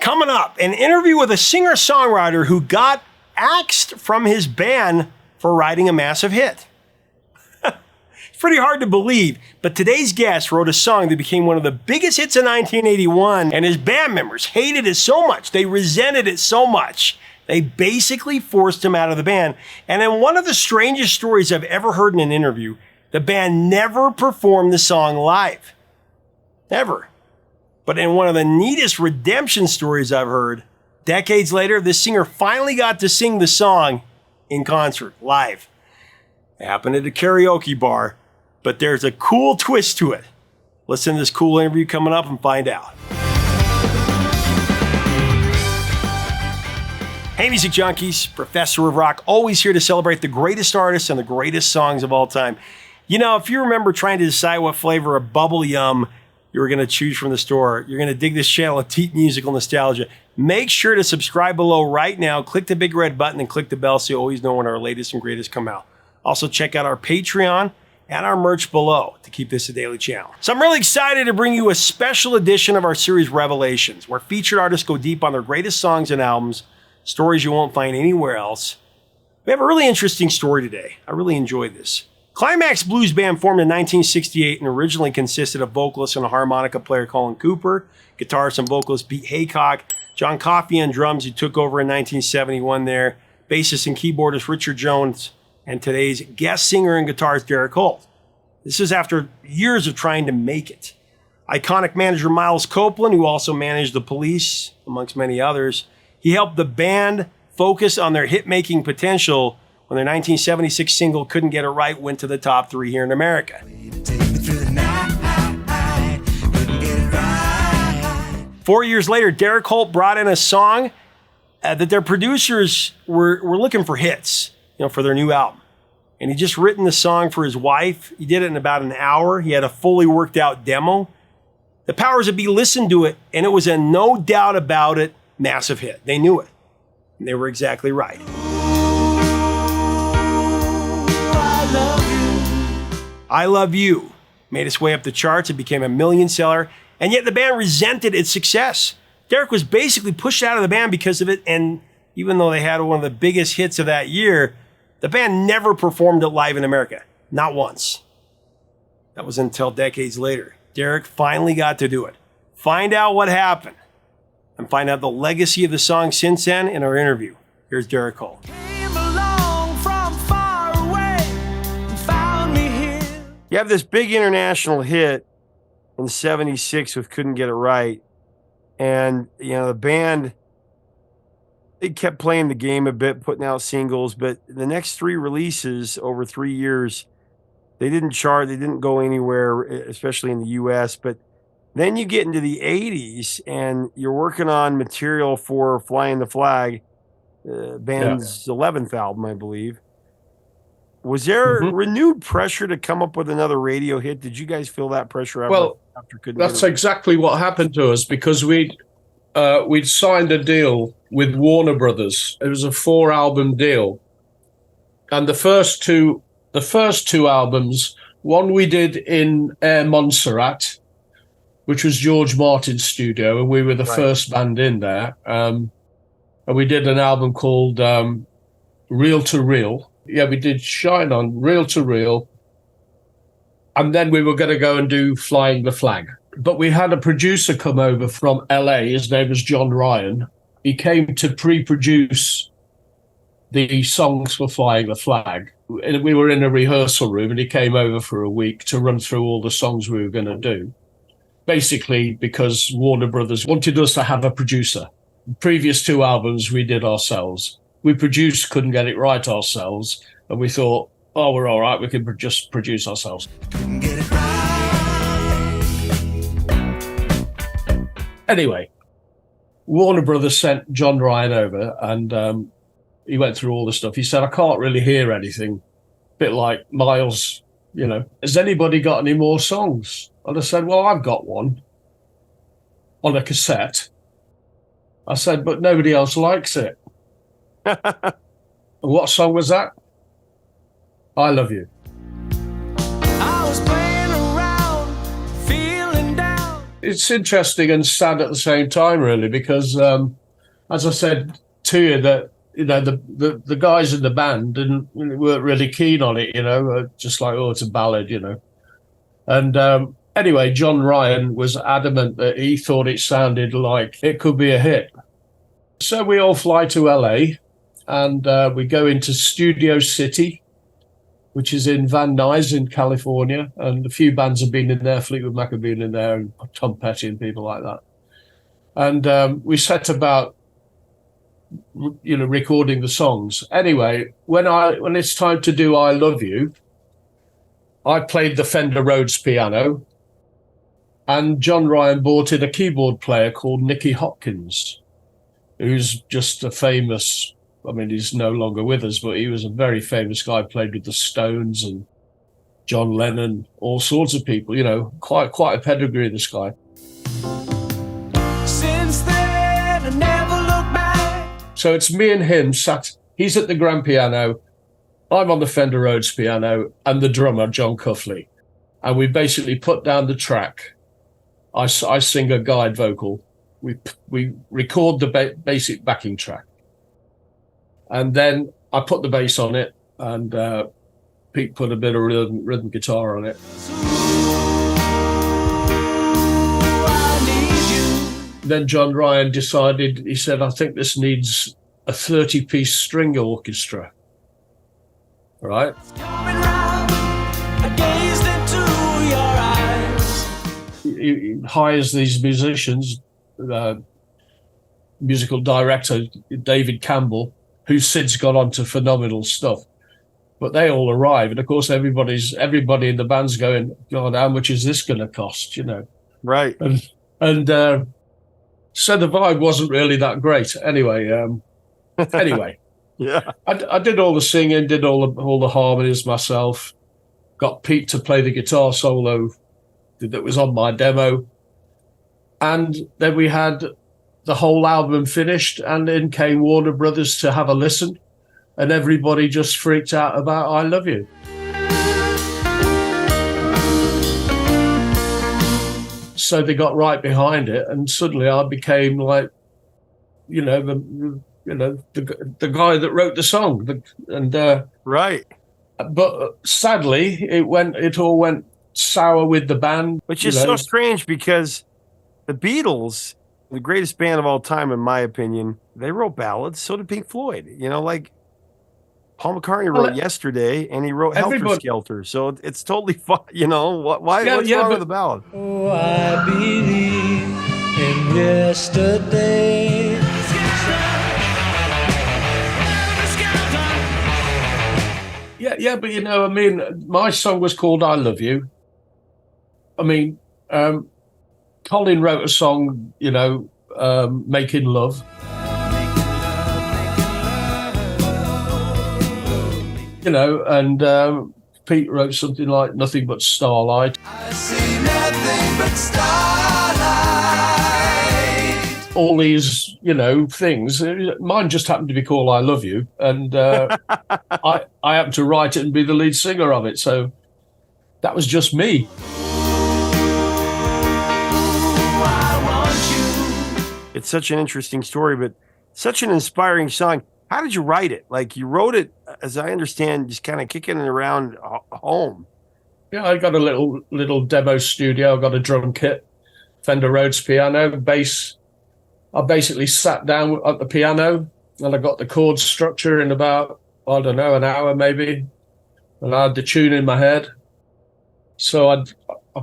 Coming up, an interview with a singer-songwriter who got axed from his band for writing a massive hit. It's pretty hard to believe, but today's guest wrote a song that became one of the biggest hits in 1981, and his band members hated it so much, they resented it so much, they basically forced him out of the band. And in one of the strangest stories I've ever heard in an interview, the band never performed the song live. Never. But in one of the neatest redemption stories I've heard, decades later, this singer finally got to sing the song in concert, live. It happened at a karaoke bar, but there's a cool twist to it. Listen to this cool interview coming up and find out. Hey, music junkies, Professor of Rock, always here to celebrate the greatest artists and the greatest songs of all time. You know, if you remember trying to decide what flavor of bubble yum you were going to choose from the store, you're going to dig this channel of deep musical nostalgia. Make sure to subscribe below right now. Click the big red button and click the bell so you always know when our latest and greatest come out. Also, check out our Patreon and our merch below to keep this a daily channel. So I'm really excited to bring you a special edition of our series Revelations, where featured artists go deep on their greatest songs and albums, stories you won't find anywhere else. We have a really interesting story today. I really enjoyed this. Climax Blues Band formed in 1968 and originally consisted of vocalist and a harmonica player Colin Cooper, guitarist and vocalist Pete Haycock, John Coffey on drums, who took over in 1971 there, bassist and keyboardist Richard Jones, and today's guest singer and guitarist Derek Holt. This is after years of trying to make it. Iconic manager Miles Copeland, who also managed the Police, amongst many others, he helped the band focus on their hit-making potential when their 1976 single Couldn't Get It Right went to the top 3 here in America. 4 years later, Derek Holt brought in a song that their producers were looking for hits, for their new album. And he just written the song for his wife. He did it in about an hour. He had a fully worked out demo. The powers that be listened to it, and it was a no doubt about it massive hit. They knew it. And they were exactly right. I Love You made its way up the charts. It became a million seller, and yet the band resented its success. Derek was basically pushed out of the band because of it, and even though they had one of the biggest hits of that year, the band never performed it live in America. Not once. That was until decades later. Derek finally got to do it. Find out what happened, and find out the legacy of the song since then in our interview. Here's Derek Holt. You have this big international hit in 76 with Couldn't Get It Right. And, the band, they kept playing the game a bit, putting out singles. But the next 3 releases over 3 years, they didn't chart. They didn't go anywhere, especially in the U.S. But then you get into the 80s and you're working on material for Flying the Flag, band's 11th album, I believe. Was there renewed pressure to come up with another radio hit? Did you guys feel that pressure after Couldn't Get It Right? That's exactly what happened to us, because we'd signed a deal with Warner Brothers. It was a 4-album deal. And the first two albums, one we did in Air Montserrat, which was George Martin's studio, and we were the first band in there. And we did an album called Reel to Reel. Yeah, we did Shine On, Reel to Reel. And then we were going to go and do Flying the Flag. But we had a producer come over from LA. His name was John Ryan. He came to pre-produce the songs for Flying the Flag. We were in a rehearsal room, and he came over for a week to run through all the songs we were going to do. Basically, because Warner Brothers wanted us to have a producer. The previous 2 albums we did ourselves. We produced Couldn't Get It Right ourselves, and we thought, oh, we're all right, we can just produce ourselves. Couldn't get it right. Anyway, Warner Brothers sent John Ryan over, and he went through all the stuff. He said, I can't really hear anything. Bit like Miles, has anybody got any more songs? And I said, well, I've got one on a cassette. I said, but nobody else likes it. What song was that? I Love You. I was playing around, feeling down. it's interesting and sad at the same time, really, because as I said to you, that the guys in the band weren't really keen on it, just like, oh, it's a ballad, And anyway, John Ryan was adamant that he thought it sounded like it could be a hit. So we all fly to LA, and we go into Studio City, which is in Van Nuys in California, and a few bands have been in there. Fleetwood Mac have been in there, and Tom Petty and people like that. And we set about, recording the songs. Anyway, when it's time to do "I Love You," I played the Fender Rhodes piano, and John Ryan bought in a keyboard player called Nicky Hopkins, who's just a famous. I mean, he's no longer with us, but he was a very famous guy. Played with the Stones and John Lennon, all sorts of people. Quite a pedigree, this guy. Since then, I never looked back. So it's me and him sat. He's at the grand piano, I'm on the Fender Rhodes piano, and the drummer John Cuffley, and we basically put down the track. I sing a guide vocal. We record the basic backing track. And then I put the bass on it, and Pete put a bit of rhythm guitar on it. Then John Ryan decided, he said, I think this needs a 30-piece string orchestra. Right? He hires these musicians, musical director David Campbell, who since got on to phenomenal stuff. But they all arrive, and of course everybody in the band's going, God, how much is this going to cost? Right. And so the vibe wasn't really that great. Anyway, yeah, I did all the singing, did all the harmonies myself. Got Pete to play the guitar solo that was on my demo, and then we had the whole album finished, and in came Warner Brothers to have a listen, and everybody just freaked out about "I Love You." So they got right behind it, and suddenly I became like, the guy that wrote the song, right. But sadly, it all went sour with the band, which is so strange because the Beatles, the greatest band of all time, in my opinion, they wrote ballads. So did Pink Floyd. Like Paul McCartney wrote "Yesterday," and he wrote "Helter Skelter." So it's totally fun. What's wrong with the ballad? Oh, I believe in yesterday. Yeah, but my song was called "I Love You." Colin wrote a song, "Making Love." And Pete wrote something like "Nothing But Starlight." I see nothing but starlight. All these, things. Mine just happened to be called "I Love You," and I happened to write it and be the lead singer of it. So that was just me. It's such an interesting story, but such an inspiring song. How did you write it? Like, you wrote it, as I understand, just kind of kicking it around home. Yeah, I got a little demo studio. I got a drum kit, Fender Rhodes piano, bass. I basically sat down at the piano, and I got the chord structure in about, I don't know, an hour maybe, and I had the tune in my head. So I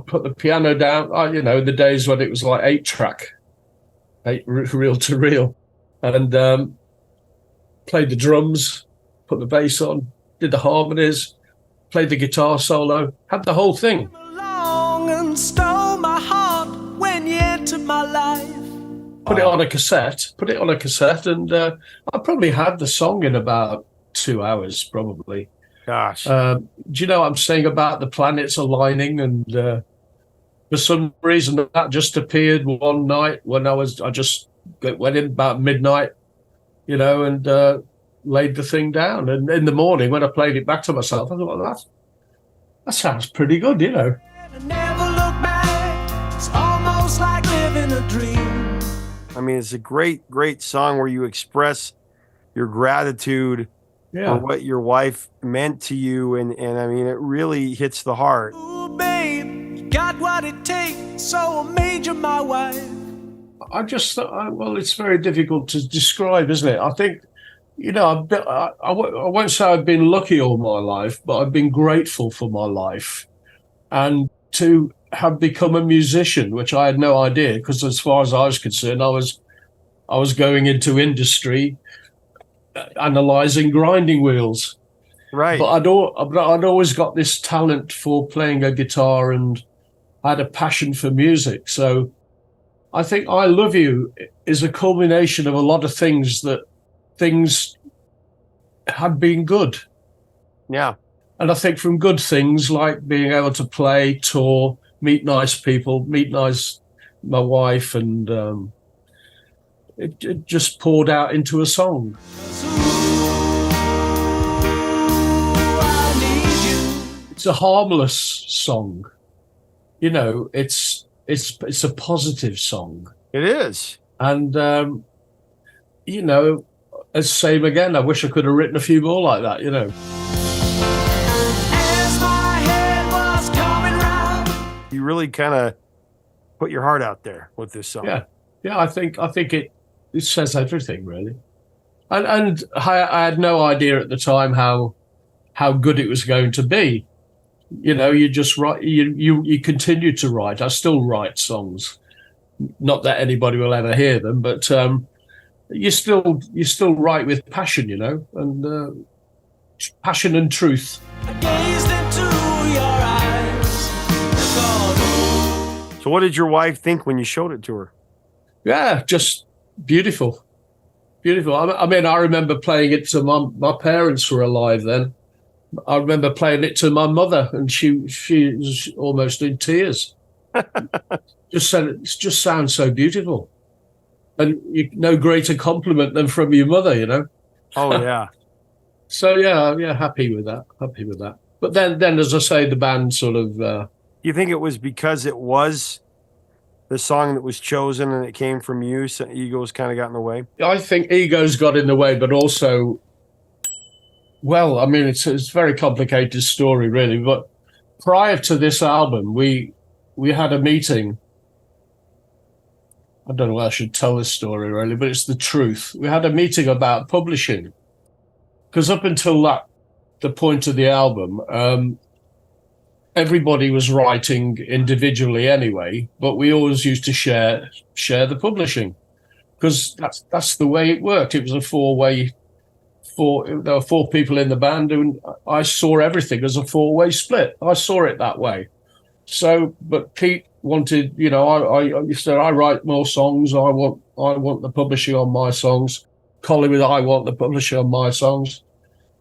put the piano down. The days when it was like 8-track. 8 reel to reel, and played the drums, put the bass on, did the harmonies, played the guitar solo, had the whole thing. Along and stole my heart when you entered my life. Put it on a cassette, and I probably had the song in about 2 hours, probably. Gosh. Do you know what I'm saying about the planets aligning? And for some reason, that just appeared one night when I just went in about midnight, and laid the thing down. And in the morning, when I played it back to myself, I thought, well, that sounds pretty good, Never look back. It's almost like mean, it's a great, great song where you express your gratitude for what your wife meant to you. And I mean, it really hits the heart. Ooh, babe, you got what it takes, so I made you my wife. I just thought, well, it's very difficult to describe, isn't it? I think, you know, I won't say I've been lucky all my life, but I've been grateful for my life. And to have become a musician, which I had no idea, because as far as I was concerned, I was going into industry, analysing grinding wheels. Right. But I'd always got this talent for playing a guitar, and I had a passion for music. So I think I Love You is a culmination of a lot of things had been good. Yeah. And I think from good things like being able to play, tour, meet nice people, my wife, and it just poured out into a song. It's a harmless song. You know, it's a positive song. It is. And, you know, as same again, I wish I could have written a few more like that, you know. As my head was coming round. You really kind of put your heart out there with this song. Yeah. I think it says everything, really. And I had no idea at the time how good it was going to be. You know, you just write. You continue to write. I still write songs. Not that anybody will ever hear them, but you still write with passion, you know, and passion and truth. I gazed into your eyes. So what did your wife think when you showed it to her? Yeah, just beautiful. I mean, I remember playing it to my parents were alive then. I remember playing it to my mother, and she was almost in tears. It just sounds so beautiful, and no greater compliment than from your mother, you know. Oh yeah. So yeah, happy with that. But then, as I say, the band sort of. You think it was because it was the song that was chosen and it came from you, so egos kind of got in the way? I think egos got in the way, but also, well, I mean, it's a very complicated story, really. But prior to this album, we had a meeting. I don't know why I should tell this story, really, but it's the truth. We had a meeting about publishing, because up until the point of the album, everybody was writing individually anyway, but we always used to share the publishing, because that's the way it worked. It was a four-way. There were four people in the band, and I saw everything as a four-way split. I saw it that way. So, but Pete wanted, you know, I said, I write more songs. I want the publishing on my songs. Colin, I want the publishing on my songs.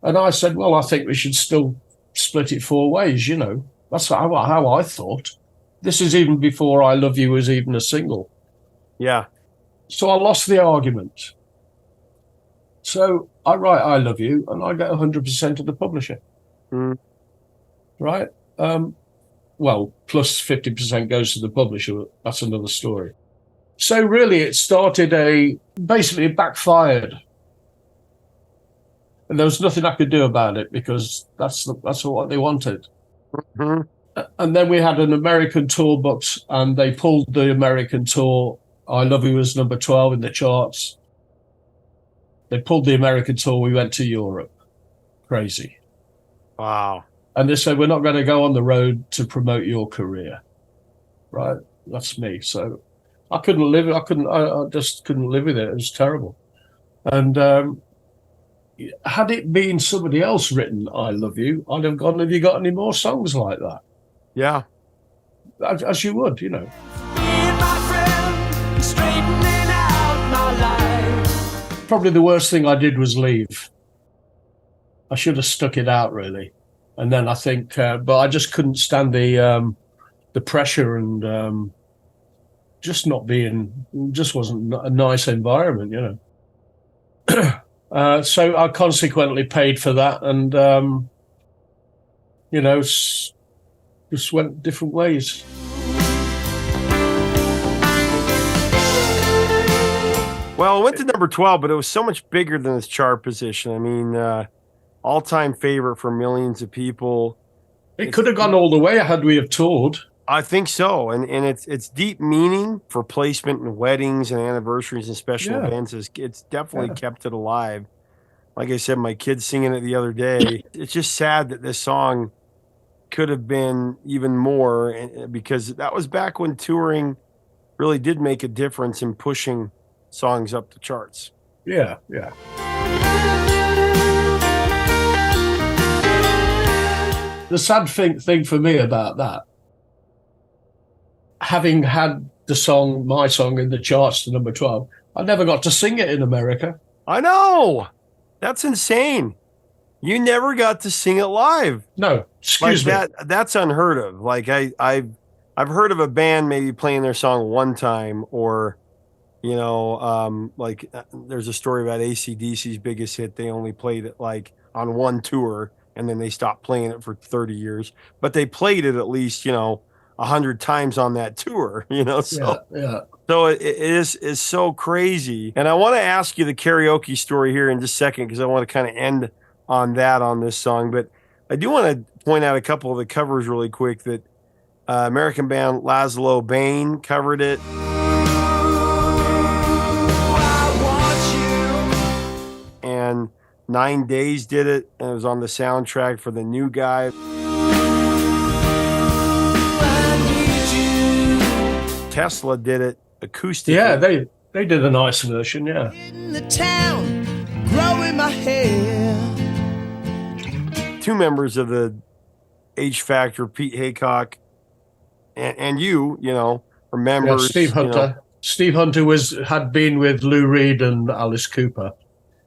And I said, well, I think we should still split it four ways, you know. That's how I thought. This is even before I Love You was even a single. Yeah. So I lost the argument. So I write I Love You, and I get 100% of the publisher. Mm. Right? Well, plus 50% goes to the publisher. That's another story. So really, it started basically it backfired. And there was nothing I could do about it, because that's what they wanted. Mm-hmm. And then we had an American tour booked, and they pulled the American tour. I Love You was number 12 in the charts. They pulled the American tour. We went to Europe. Crazy. Wow. And they said, we're not going to go on the road to promote your career. Right? That's me. So I couldn't live it. I just couldn't live with it. It was terrible. And had it been somebody else written I Love You, I'd have gone, have you got any more songs like that? Yeah. As you would, you know. Being my friend, straightening out my life. Probably the worst thing I did was leave. I should have stuck it out, really. And then I think, but I just couldn't stand the pressure, and just wasn't a nice environment, you know. So I consequently paid for that, and you know, just went different ways. Well, it went to number 12, but it was so much bigger than its chart position. I mean, all-time favorite for millions of people. It could have gone all the way had we have toured. I think so, and it's deep meaning for placement in weddings and anniversaries and special events. It's definitely kept it alive. Like I said, my kids singing it the other day. It's just sad that this song could have been even more, because that was back when touring really did make a difference in pushing songs up the charts. Yeah, yeah. The sad thing for me about that, having had my song in the charts to number 12, I never got to sing it in America. I know. That's insane. You never got to sing it live. No, excuse me. That's unheard of. Like I've heard of a band maybe playing their song one time, or there's a story about AC/DC's biggest hit. They only played it like on one tour, and then they stopped playing it for 30 years. But they played it at least 100 times on that tour. So it is so crazy. And I want to ask you the karaoke story here in just a second, because I want to kind of end on that on this song. But I do want to point out a couple of the covers really quick. That American band Laszlo Bain covered it. And 9 Days did it, and it was on the soundtrack for The New Guy. Tesla did it acoustically. Yeah, they did a nice version, yeah. In the town, growing my hair. Two members of the H Factor, Pete Haycock and you are members. Yeah, Steve Hunter. Steve Hunter had been with Lou Reed and Alice Cooper.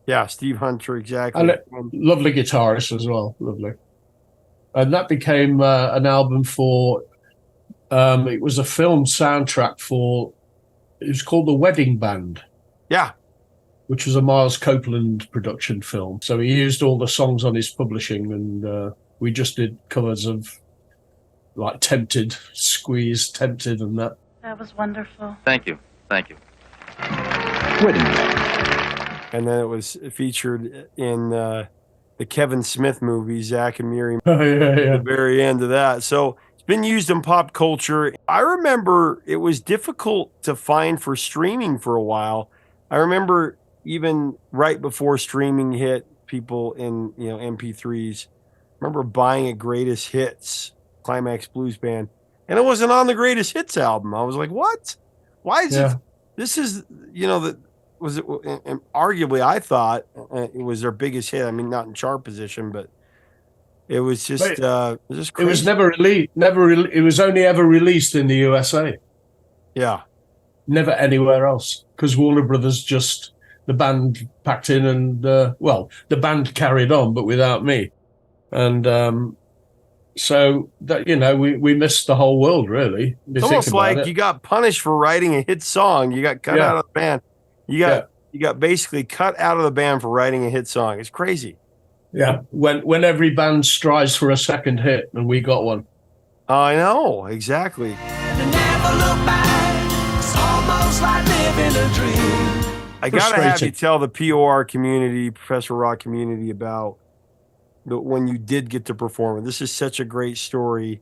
Yeah, Steve Hunter, exactly. And lovely guitarist as well, lovely. And that became an album for, it was a film soundtrack for, it was called The Wedding Band. Yeah. Which was a Miles Copeland production film. So he used all the songs on his publishing, and we just did covers of like Tempted, Squeeze, Tempted, and that. That was wonderful. Thank you. Wedding Band. And then it was featured in the Kevin Smith movie, Zack and Miri, at the very end of that. So it's been used in pop culture. I remember it was difficult to find for streaming for a while. I remember even right before streaming hit, people in MP3s, remember buying a Greatest Hits, Climax Blues Band, and it wasn't on the Greatest Hits album. I was like, what? Why is it? This is, was it, and arguably I thought it was their biggest hit. I mean, not in chart position, but it was just crazy. It was never released. It was only ever released in the USA. Yeah, never anywhere else, because Warner Brothers the band packed in, and the band carried on, but without me, and so that we missed the whole world, really. It's almost like you got punished for writing a hit song. You got cut out of the band. You got basically cut out of the band for writing a hit song. It's crazy. Yeah, when every band strives for a second hit, and we got one. I know, exactly. I gotta have you tell the POR community, Professor Rock community, about when you did get to perform it. This is such a great story.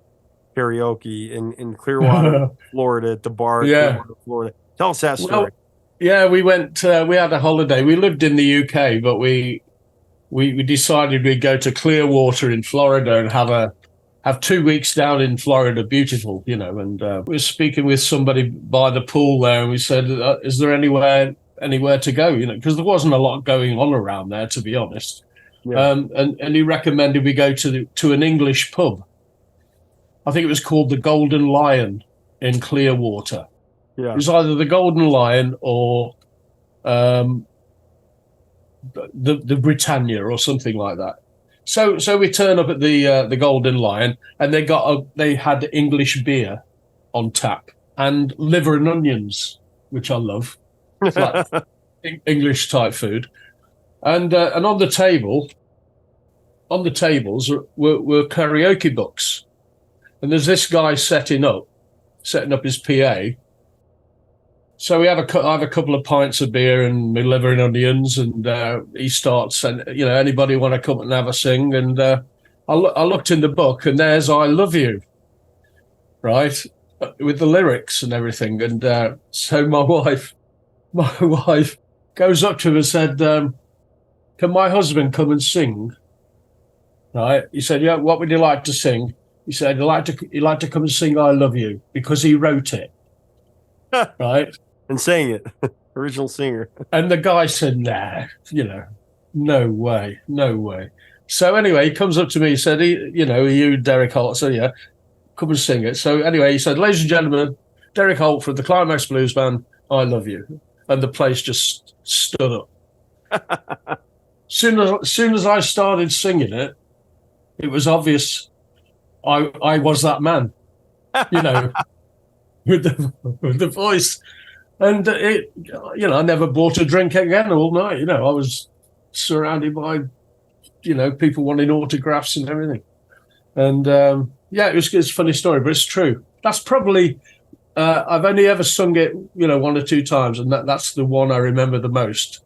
Karaoke in Clearwater, Florida, at the bar. Clearwater, Florida. Tell us that story. Yeah, we went. We had a holiday. We lived in the UK, but we decided we'd go to Clearwater in Florida and have 2 weeks down in Florida, beautiful, And we were speaking with somebody by the pool there, and we said, "Is there anywhere to go?" Because there wasn't a lot going on around there, to be honest. Yeah. And he recommended we go to an English pub. I think it was called the Golden Lion in Clearwater. Yeah. It was either the Golden Lion or the Britannia or something like that. So we turn up at the Golden Lion, and they had English beer on tap and liver and onions, which I love. It's like English type food. And on the tables were karaoke books, and there's this guy setting up his PA, So I have a couple of pints of beer and my liver and onions, and he starts, and anybody want to come and have a sing? And I looked in the book, and there's "I Love You," right, with the lyrics and everything. And so my wife goes up to him and said, "Can my husband come and sing?" Right? He said, "Yeah. What would you like to sing?" He said, "He'd like to come and sing 'I Love You' because he wrote it." Right? And sang it. Original singer. And the guy said, "Nah, no way, no way." So anyway, he comes up to me, he said, "You Derek Holt?" I said, "Yeah, come and sing it." So anyway, he said, "Ladies and gentlemen, Derek Holt from the Climax Blues Band, 'I Love You.'" And the place just stood up. Soon as I started singing it, it was obvious I was that man, with the voice. And I never bought a drink again all night. I was surrounded by, people wanting autographs and everything. And it's a funny story, but it's true. That's probably, I've only ever sung it, one or two times, and that's the one I remember the most.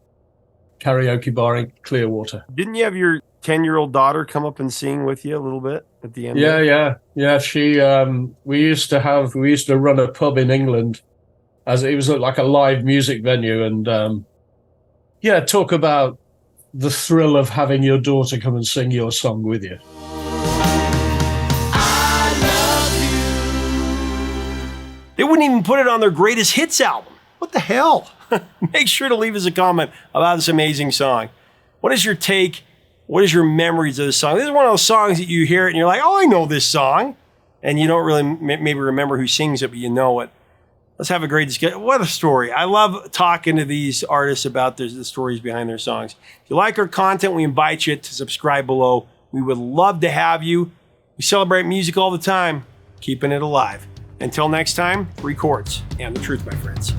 Karaoke bar in Clearwater. Didn't you have your 10-year-old daughter come up and sing with you a little bit at the end? Yeah. She, we used to run a pub in England, as it was like a live music venue, and talk about the thrill of having your daughter come and sing your song with you. They wouldn't even put it on their greatest hits album. What the hell? Make sure to leave us a comment about this amazing song. What is your take? What is your memories of this song? This is one of those songs that you hear it and you're like, "Oh, I know this song." And you don't really maybe remember who sings it, but you know it. Let's have a great discussion. What a story. I love talking to these artists about the stories behind their songs. If you like our content, we invite you to subscribe below. We would love to have you. We celebrate music all the time, keeping it alive. Until next time, 3 chords and the truth, my friends.